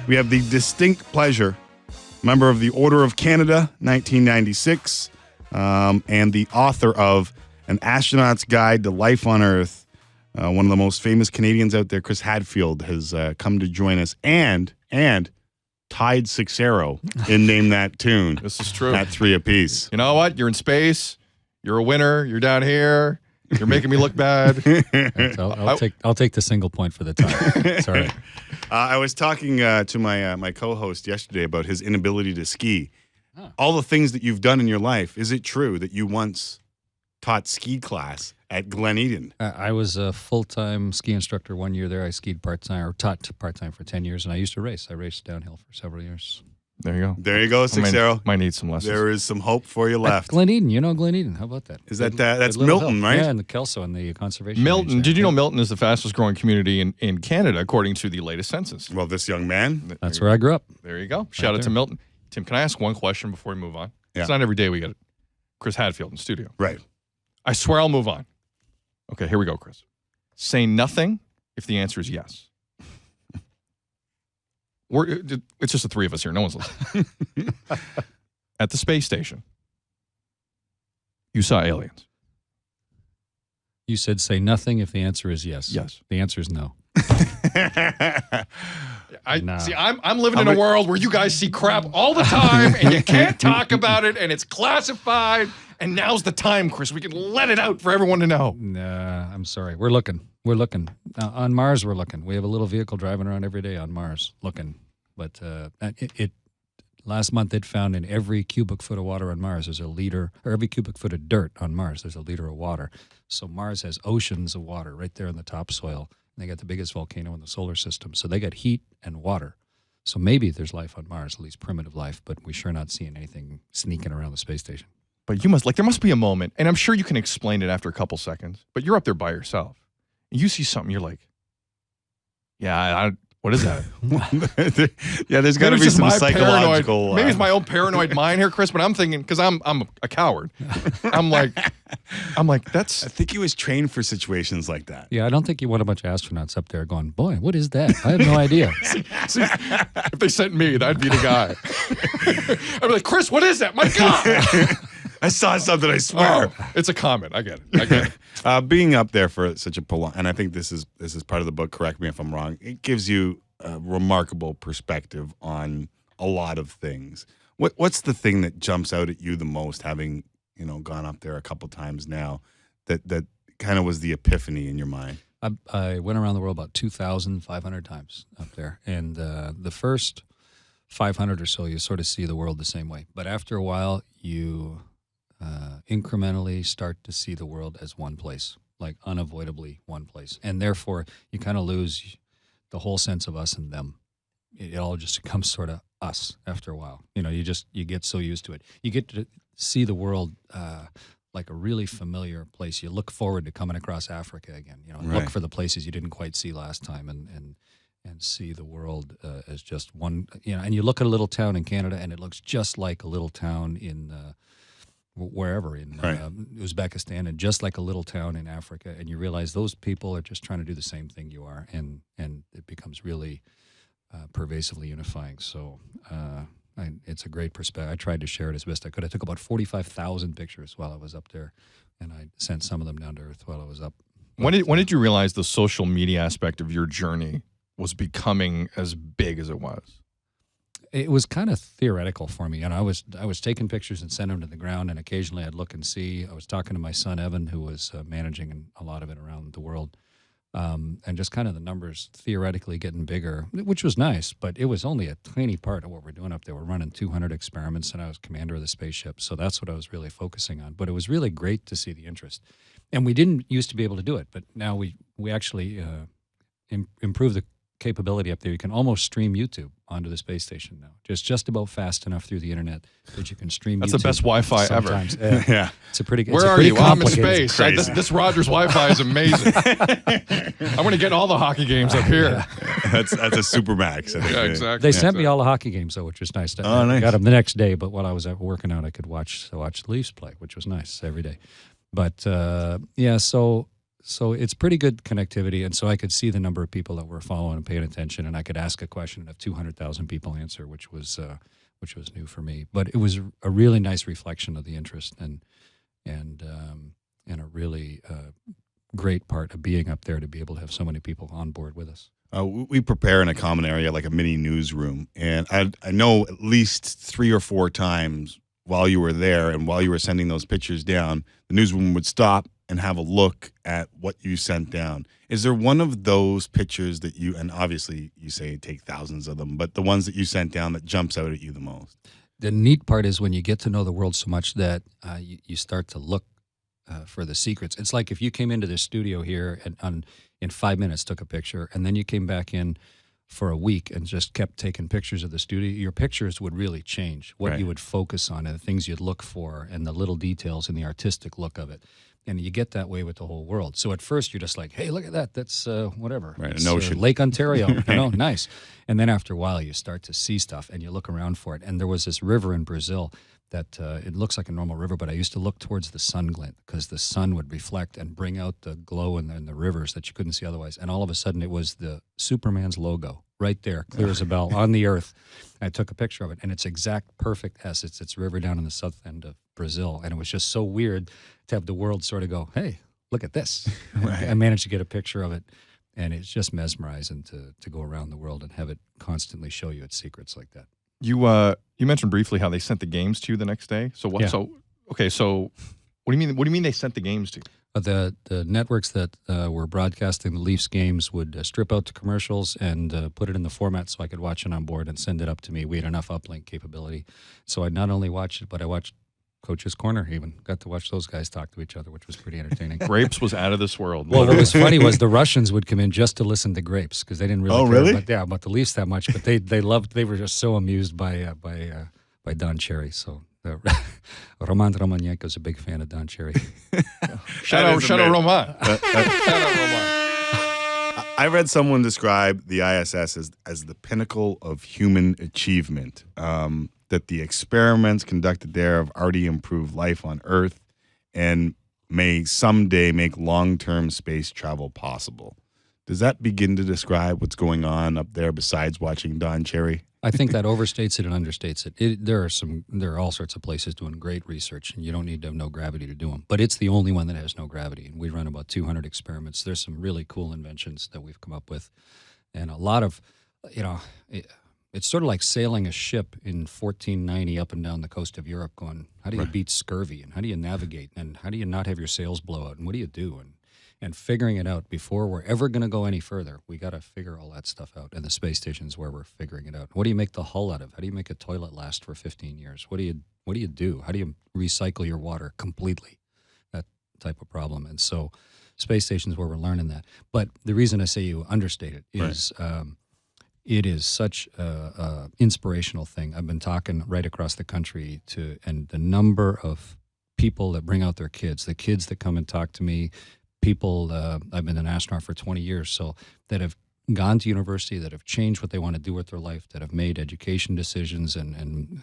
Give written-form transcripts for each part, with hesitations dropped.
We have the distinct pleasure, member of the Order of Canada, 1996, and the author of An Astronaut's Guide to Life on Earth. One of the most famous Canadians out there, Chris Hadfield, has come to join us, and tied Sixero in Name That Tune. This is true. At 3 apiece. You know what? You're in space. You're a winner. You're down here. You're making me look bad. I'll take the single point for the time. Sorry. I was talking to my co-host yesterday about his inability to ski. All the things that you've done in your life. Is it true that you once taught ski class at Glen Eden? I was a full-time ski instructor 1 year there. I skied part-time, or taught part-time for 10 years, and I used to race. I raced downhill for several years. There you go. There you go, Sixero. Might need some lessons. There is some hope for you left. Glen Eden, you know Glen Eden. How about that? Is that's Milton, right? Yeah, and the Kelso and the conservation. Milton. Did you know Milton is the fastest growing community in Canada, according to the latest census? Well, this young man. That's where I grew up. There you go. Shout out to Milton. Tim, can I ask one question before we move on? Yeah. It's not every day we get Chris Hadfield in studio. Right. I swear I'll move on. Okay, here we go, Chris. Say nothing if the answer is yes. It's just the three of us here. No one's listening. At the space station, you saw aliens. You said say nothing if the answer is yes. Yes. The answer is no. See, I'm living in a world where you guys see crap all the time and you can't talk about it and it's classified. And now's the time, Chris. We can let it out for everyone to know. Nah, I'm sorry. We're looking. On Mars, we're looking. We have a little vehicle driving around every day on Mars looking. But last month it found in every cubic foot of water on Mars, there's a liter, or every cubic foot of dirt on Mars, there's a liter of water. So Mars has oceans of water right there in the topsoil. And they got the biggest volcano in the solar system. So they got heat and water. So maybe there's life on Mars, at least primitive life, but we're sure not seeing anything sneaking around the space station. But there must be a moment, and I'm sure you can explain it after a couple seconds, but you're up there by yourself. And you see something, you're like, yeah, what is that? Yeah, there's got to be some psychological. Maybe it's my own paranoid mind here, Chris, but I'm thinking, because I'm a coward. I'm like, that's. I think he was trained for situations like that. Yeah, I don't think you want a bunch of astronauts up there going, boy, what is that? I have no idea. See, if they sent me, that'd be the guy. I'd be like, Chris, what is that? My God. I saw something, I swear. Oh, it's a comment. I get it. Being up there for such a prolonged, and I think this is part of the book, correct me if I'm wrong, it gives you a remarkable perspective on a lot of things. What's the thing that jumps out at you the most, having gone up there a couple times now, that kind of was the epiphany in your mind? I went around the world about 2,500 times up there, and the first 500 or so, you sort of see the world the same way. But after a while, you incrementally start to see the world as one place, like unavoidably one place. And therefore, you kind of lose the whole sense of us and them. It all just becomes sort of us after a while. You get so used to it. You get to see the world like a really familiar place. You look forward to coming across Africa again. Right. Look for the places you didn't quite see last time and see the world as just one. And you look at a little town in Canada, and it looks just like a little town in wherever in Uzbekistan, and just like a little town in Africa, and you realize those people are just trying to do the same thing you are, and it becomes really pervasively unifying. So it's a great perspective. I tried to share it as best I could. I took about 45,000 pictures while I was up there, and I sent some of them down to Earth while I was up. When did you realize the social media aspect of your journey was becoming as big as it was? It was kind of theoretical for me, and I was taking pictures and sending them to the ground, and occasionally I'd look and see. I was talking to my son Evan, who was managing a lot of it around the world, and just kind of the numbers theoretically getting bigger, which was nice, but it was only a tiny part of what we're doing up there. We're running 200 experiments, and I was commander of the spaceship, so that's what I was really focusing on. But it was really great to see the interest, and we didn't used to be able to do it, but now we actually improved the capability up there. You can almost stream YouTube onto the space station now. Just about fast enough through the internet that you can stream That's YouTube. the best Wi-Fi sometimes. ever. Yeah. It's a pretty Where are you? I'm in complicated. space. This Rogers Wi-Fi is amazing. I'm going to get all the hockey games up here. That's a Supermax. I think. Yeah, exactly. They sent me all the hockey games, though, which was nice. Oh, nice. I got them the next day, but while I was working out, I could watch the Leafs play, which was nice every day. But, so so it's pretty good connectivity, and so I could see the number of people that were following and paying attention, and I could ask a question and have 200,000 people answer, which was new for me. But it was a really nice reflection of the interest and a really great part of being up there to be able to have so many people on board with us. We prepare in a common area like a mini newsroom, and I know at least 3 or 4 times while you were there and while you were sending those pictures down, the newsroom would stop and have a look at what you sent down. Is there one of those pictures that you, and obviously you say take thousands of them, but the ones that you sent down that jumps out at you the most? The neat part is when you get to know the world so much that you start to look for the secrets. It's like if you came into the studio here and in 5 minutes took a picture, and then you came back in for a week and just kept taking pictures of the studio, your pictures would really change. What Right. you would focus on and the things you'd look for and the little details and the artistic look of it. And you get that way with the whole world. So at first you're just like, hey, look at that. That's whatever. Right, It's, an ocean. Lake Ontario. Nice. And then after a while you start to see stuff and you look around for it. And there was this river in Brazil that it looks like a normal river, but I used to look towards the sun glint because the sun would reflect and bring out the glow in the rivers that you couldn't see otherwise. And all of a sudden it was the Superman's logo right there, clear as a bell, on the earth. I took a picture of it, and it's exact perfect as it's a river down in the south end of Brazil. And it was just so weird to have the world sort of go, hey, look at this. Right. I managed to get a picture of it, and it's just mesmerizing to go around the world and have it constantly show you its secrets like that. You mentioned briefly how they sent the games to you the next day. So what? Yeah. So okay. So what do you mean? What do you mean they sent the games to you? The networks that were broadcasting the Leafs games would strip out the commercials and put it in the format so I could watch it on board and send it up to me. We had enough uplink capability. So I not only watched it, but I watched Coach's Corner even. Got to watch those guys talk to each other, which was pretty entertaining. Grapes was out of this world. Well, what was funny was the Russians would come in just to listen to Grapes because they didn't really care really? about the Leafs that much, but they were just so amused by Don Cherry. So Roman Romanenko is a big fan of Don Cherry. Shout out Roman. Shout out Roman. I read someone describe the ISS as the pinnacle of human achievement. That the experiments conducted there have already improved life on Earth and may someday make long-term space travel possible. Does that begin to describe what's going on up there besides watching Don Cherry? I think that overstates it and understates it. There are all sorts of places doing great research, and you don't need to have no gravity to do them. But it's the only one that has no gravity, and we run about 200 experiments. There's some really cool inventions that we've come up with, and a lot of, it's sort of like sailing a ship in 1490 up and down the coast of Europe going, how do you beat scurvy, and how do you navigate, and how do you not have your sails blow out, and what do you do? And figuring it out before we're ever going to go any further, we got to figure all that stuff out. And the space station's where we're figuring it out. What do you make the hull out of? How do you make a toilet last for 15 years? What do you do? How do you recycle your water completely? That type of problem. And so space station's where we're learning that. But the reason I say you understate it is it is such a inspirational thing. I've been talking right across the country and the number of people that bring out their kids, the kids that come and talk to me, people, I've been an astronaut for 20 years, so that have gone to university, that have changed what they want to do with their life, that have made education decisions and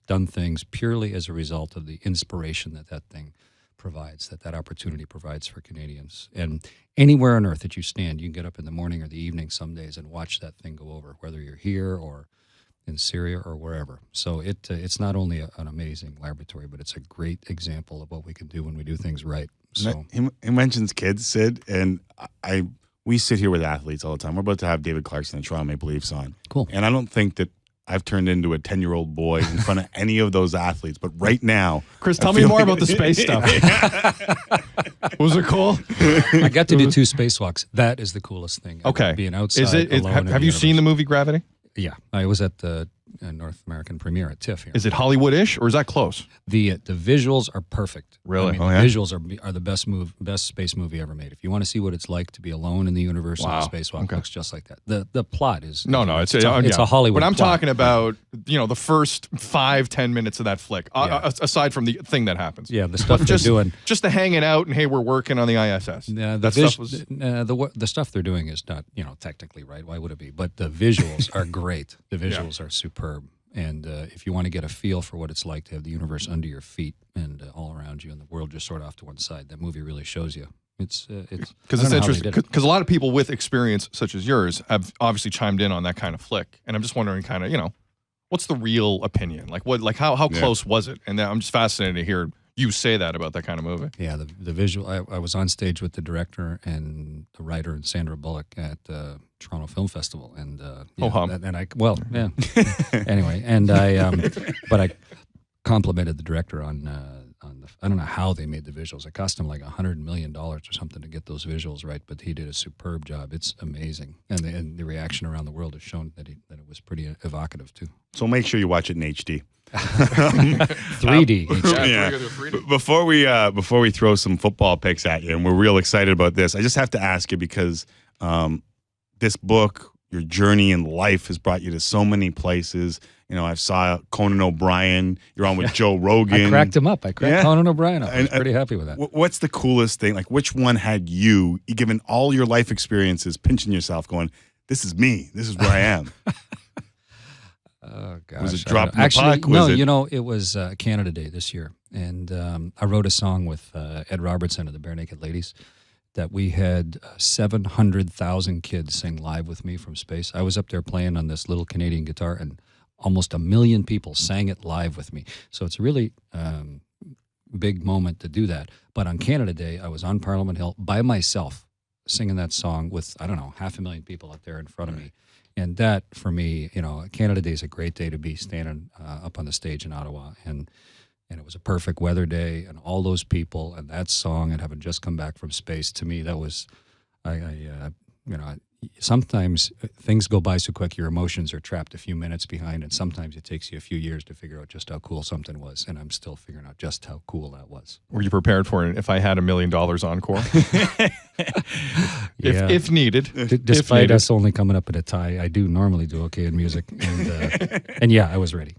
done things purely as a result of the inspiration that thing provides, that opportunity provides for Canadians. And anywhere on Earth that you stand, you can get up in the morning or the evening some days and watch that thing go over, whether you're here or in Syria or wherever. So it's not only an amazing laboratory, but it's a great example of what we can do when we do things right. So He mentions kids, Sid, and we sit here with athletes all the time. We're about to have David Clarkson and Toronto Maple Leafs on. Cool. And I don't think that I've turned into a 10-year-old boy in front of any of those athletes. But right now, Chris, tell me more about the space stuff. Was it cool? I got to do 2 spacewalks. That is the coolest thing. Okay. Being outside. Is it? alone in Have you seen the movie Gravity? Yeah, I was at the North American premiere at TIFF here. Is it Hollywood-ish or is that close? The visuals are perfect. Really? I mean, Oh, the yeah? visuals are the best space movie ever made. If you want to see what it's like to be alone in the universe on a spacewalk, it looks just like that. The plot is No, it's a Hollywood. But I'm plot. talking about the first 5-10 minutes of that flick. Aside from the thing that happens. Yeah, the stuff just they're doing. Just the hanging out and hey, we're working on the ISS. The stuff was the stuff they're doing is not technically right. Why would it be? But the visuals are great. The visuals are superb. And if you want to get a feel for what it's like to have the universe under your feet and all around you and the world just sort of off to one side, that movie really shows you It's because it's interesting because a lot of people with experience such as yours have obviously chimed in on that kind of flick, and I'm just wondering, kind of, what's the real opinion? Like how close was it? And I'm just fascinated to hear you say that about that kind of movie. Yeah, the visual. I was on stage with the director and the writer and Sandra Bullock at the Toronto Film Festival, and anyway, and but I complimented the director on I don't know how they made the visuals. It cost him like $100 million or something to get those visuals right, but he did a superb job. It's amazing, and the reaction around the world has shown that it was pretty evocative too. So make sure you watch it in HD. 3D. Yeah. 3D. Before we throw some football picks at you, and we're real excited about this, I just have to ask you because this book, your journey in life, has brought you to so many places. I saw Conan O'Brien. You're on with Joe Rogan. I cracked him up. I cracked Conan O'Brien up. I was pretty happy with that. What's the coolest thing? Like, which one had you, given all your life experiences, pinching yourself, going, "This is me. This is where I am." Oh gosh! Was it dropped in the Actually, puck? No. It was Canada Day this year, and I wrote a song with Ed Robertson of the Bare Naked Ladies that we had 700,000 kids sing live with me from space. I was up there playing on this little Canadian guitar, and almost 1 million people sang it live with me. So it's a really big moment to do that. But on Canada Day, I was on Parliament Hill by myself singing that song with, 500,000 people out there in front of me. And that, for me, Canada Day is a great day to be standing up on the stage in Ottawa. And it was a perfect weather day, and all those people and that song and having just come back from space, to me, that was, sometimes things go by so quick, your emotions are trapped a few minutes behind, and sometimes it takes you a few years to figure out just how cool something was, and I'm still figuring out just how cool that was. Were you prepared for it if I had $1 million encore? If needed. Despite us only coming up at a tie, I do normally do okay in music, and yeah, I was ready.